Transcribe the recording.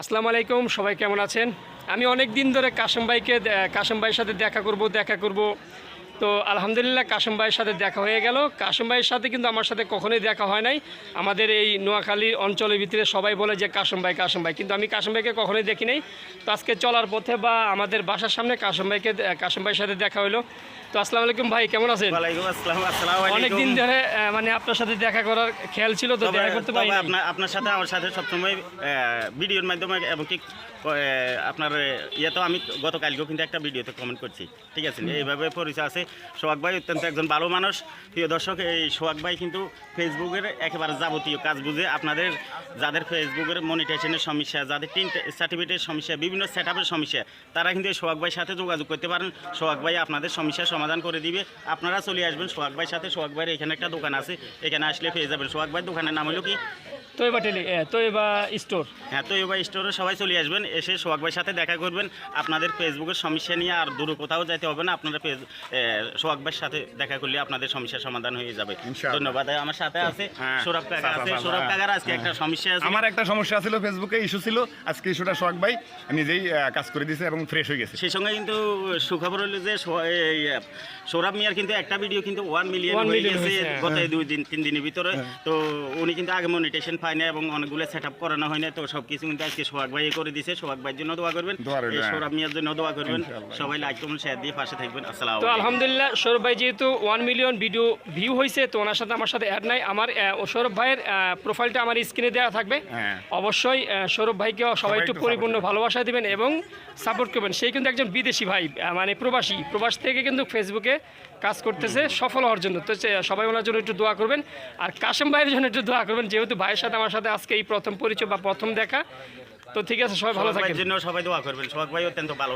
আসসালামু আলাইকুম, সবাই কেমন আছেন? আমি অনেক দিন ধরে কাশেম ভাইয়ের সাথে দেখা করব। তো আলহামদুলিল্লাহ কাশেম ভাইয়ের সাথে দেখা হয়ে গেল। কাশেম ভাইয়ের সাথে কিন্তু আমার সাথে কখনোই দেখা হয় নাই। আমাদের এই নোয়াখালী অঞ্চলের ভিতরে সবাই বলে যে কাশেম ভাই, কিন্তু আমি কাশেম ভাইকে কখনোই দেখি নাই। তো আজকে চলার পথে বা আমাদের বাসার সামনে কাশেম ভাইয়ের সাথে দেখা হলো। তো আসসালামু আলাইকুম ভাই, কেমন আছেন? ওয়ালাইকুম আসসালাম। আসসালামু আলাইকুম। অনেক দিন ধরে মানে আপনার সাথে দেখা করার খেয়াল ছিল, তো দেখা করতে পারি। আপনার সাথে আমার সাথে সবসময় ভিডিওর মাধ্যমে এবং কি আপনার তো আমি গতকালকেও কিন্তু একটা ভিডিওতে কমেন্ট করছি, ঠিক আছে? এইভাবে পরিচয় আছে। সোহাগ ভাই অত্যন্ত একজন ভালো মানুষ। প্রিয় দর্শক, এই সোহাগ ভাই কিন্তু ফেসবুকের একেবারে যাবতীয় কাজ বুঝে আপনাদের যাদের ফেসবুকের মনিটাইজেশনের সমস্যা, যাদের টিন সার্টিফিকেটের সমস্যা, বিভিন্ন সেট আপের সমস্যা, তারা কিন্তু এই সোহাগ ভাইয়ের সাথে যোগাযোগ করতে পারেন। সোহাগ ভাই আপনাদের সমস্যার সমাধান করে দিবে। আপনারা চলে আসবেন সোহাগ ভাইয়ের সাথে। সোহাগ ভাইয়ের এখানে একটা দোকান আছে, এখানে আসলে পেয়ে যাবেন। সোহাগ ভাইয়ের দোকানের নাম হলো কি? তৈবা স্টোর। হ্যাঁ, তৈবা স্টোরে সবাই চলে আসবেন, এসে সোহাগ ভাইয়ের সাথে দেখা করবেন। আপনাদের ফেসবুকের সমস্যা নিয়ে আর দূরে কোথাও যেতে হবে না। আপনারা সোহাগ ভাইয়ের সাথে দেখা করলে আপনাদের সমস্যার সমাধান হয়ে যাবে। ধন্যবাদ। আমার সাথে আছে সৌরভ কাকা আছে। সৌরভ কাকার আজকে একটা সমস্যা আছে। আমার একটা সমস্যা ছিল, ফেসবুকে ইস্যু ছিল। আজকে ইস্যুটা সোহাগ ভাই নিজেই কাজ করে দিয়েছে এবং ফ্রেশ হয়ে গেছে। সেই সঙ্গে কিন্তু সুখবর হলো যে সৌরভ মিয়ার কিন্তু একটা ভিডিও কিন্তু 1 মিলিয়ন হয়ে গেছে গত 2-3 দিনের ভিতরে। তো উনি কিন্তু আগে মনিটাইজেশন পায় না এবং অনেকগুলো সেট আপ করানো হয় না। তো সব কিছু কিন্তু আজকে সোহাগ ভাই করে দিয়েছে। সোহাগ ভাইয়ের জন্য দোয়া করবেন, সৌরভ মিয়ার জন্য দোয়া করবেন। সবাই লাইক কমেন্ট শেয়ার দিয়ে পাশে থাকবেন। আসসালামু তো আলাইকুম। আলহামদুলিল্লাহ, সৌরভ ভাই যেহেতু 1 মিলিয়ন ভিডিও ভিউ হয়েছে, তো ওনার সাথে আমার সাথে অ্যাড নাই। আমার সৌরভ ভাইয়ের প্রোফাইলটা আমার স্ক্রিনে দেওয়া থাকবে। অবশ্যই সৌরভ ভাইকে সবাই একটু পরিপূর্ণ ভালোবাসা দিবেন এবং সাপোর্ট করবেন। সেই কিন্তু একজন বিদেশি ভাই, মানে প্রবাস থেকে কিন্তু ফেসবুকে কাজ করতেছে সফল হওয়ার জন্য। তো সবাই ওনার জন্য একটু দোয়া করবেন, আর কাশেম ভাইয়ের জন্য একটু দোয়া করবেন, যেহেতু ভাইয়ের সাথে আমার সাথে আজকে এই প্রথম পরিচয় বা প্রথম দেখা। তো ঠিক আছে, সবাই ভালো থাকবেন। জন্য সবাই দোয়া করবেন। সোহাগ ভাই অত্যন্ত ভালো।